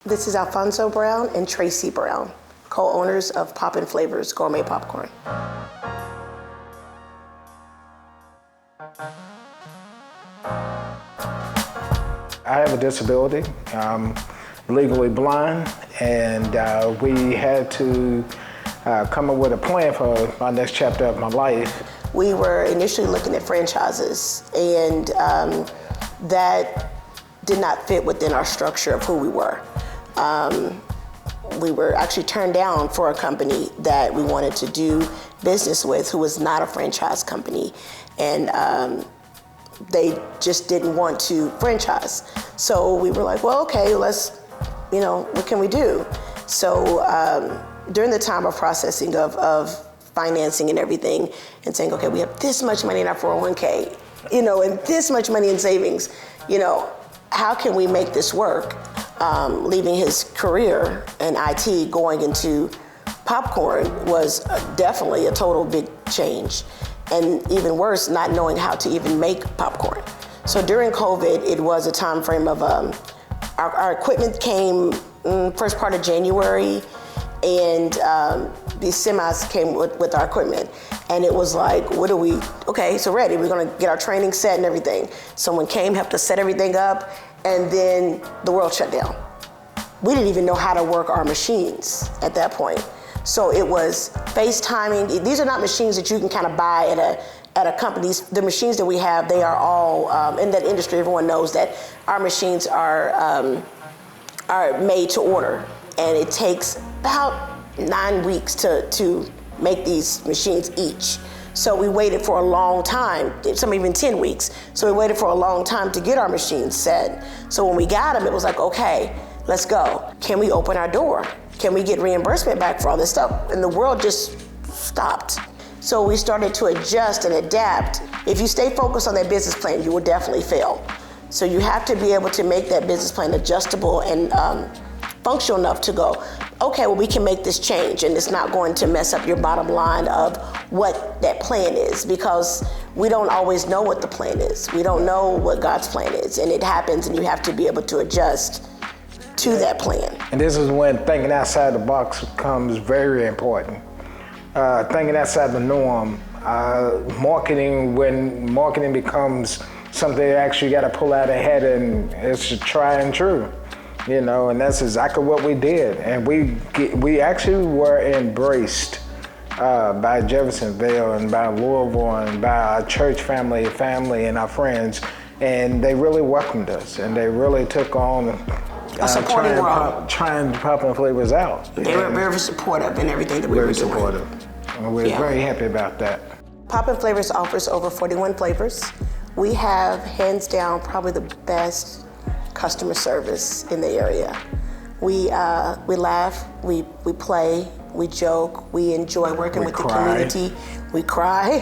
This is Alfonso Brown and Tracy Brown, co-owners of Poppin Flavors Gourmet Popcorn. I have a disability. I'm legally blind, and we had to come up with a plan for my next chapter of my life. We were initially looking at franchises, and that did not fit within our structure of who we were. We were actually turned down for a company that we wanted to do business with who was not a franchise company, and they just didn't want to franchise. So we were like, well, okay, let's, what can we do? So during the time of processing of financing and everything, and saying, okay, we have this much money in our 401k, and this much money in savings, how can we make this work? Leaving his career in IT, going into popcorn was definitely a total big change. And even worse, not knowing how to even make popcorn. So during COVID, it was a time frame of, our equipment came first part of January, and the semis came with our equipment. And it was like, okay, so ready, we're gonna get our training set and everything. Someone came, helped us set everything up, and then the world shut down. We didn't even know how to work our machines at that point. So it was FaceTiming. These are not machines that you can kind of buy at a company. The machines that we have, they are all in that industry. Everyone knows that our machines are made to order, and it takes about 9 weeks to make these machines each. So we waited for a long time, some even 10 weeks. So we waited for a long time to get our machines set. So when we got them, it was like, okay, let's go. Can we open our door? Can we get reimbursement back for all this stuff? And the world just stopped. So we started to adjust and adapt. If you stay focused on that business plan, you will definitely fail. So you have to be able to make that business plan adjustable and functional enough to go, okay, well, we can make this change, and it's not going to mess up your bottom line of what that plan is, because we don't always know what the plan is. We don't know what God's plan is, and it happens, and you have to be able to adjust to that plan. And this is when thinking outside the box becomes very important. Thinking outside the norm. Marketing, when marketing becomes something you actually got to pull out ahead, and it's a try and true. And that's exactly what we did. And we actually were embraced by Jeffersonville and by Louisville and by our church family and our friends. And they really welcomed us, and they really took on trying Poppin Flavors out. They were very supportive in everything that we were doing. Very supportive. And we're very happy about that. Poppin Flavors offers over 41 flavors. We have, hands down, probably the best customer service in the area. We laugh, we play, we joke, we enjoy working with the community. We cry.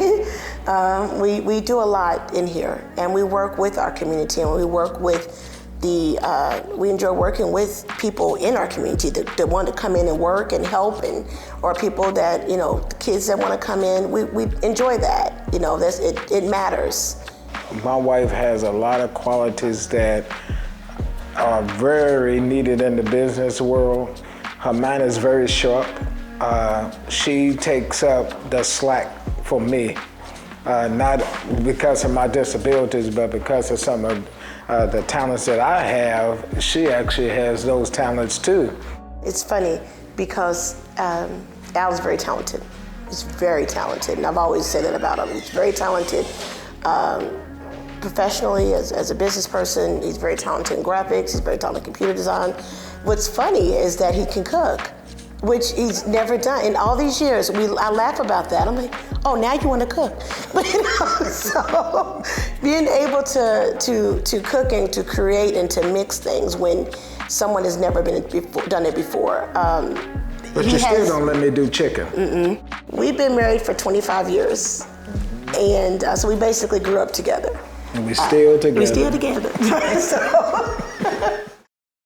We do a lot in here, and we work with our community, and we work with we enjoy working with people in our community that want to come in and work and help, or people that, kids that want to come in. We enjoy that. It matters. My wife has a lot of qualities that are very needed in the business world. Her mind is very sharp. She takes up the slack for me, not because of my disabilities, but because of some of the talents that I have. She actually has those talents too. It's funny because Al's very talented. He's very talented, and I've always said that about him. He's very talented. Professionally, as a business person, he's very talented in graphics, he's very talented in computer design. What's funny is that he can cook, which he's never done. In all these years, I laugh about that. I'm like, oh, now you want to cook. But so being able to cook and to create and to mix things when someone has never done it before. But you still don't let me do chicken. We've been married for 25 years. And so we basically grew up together. And we still together. We still together. So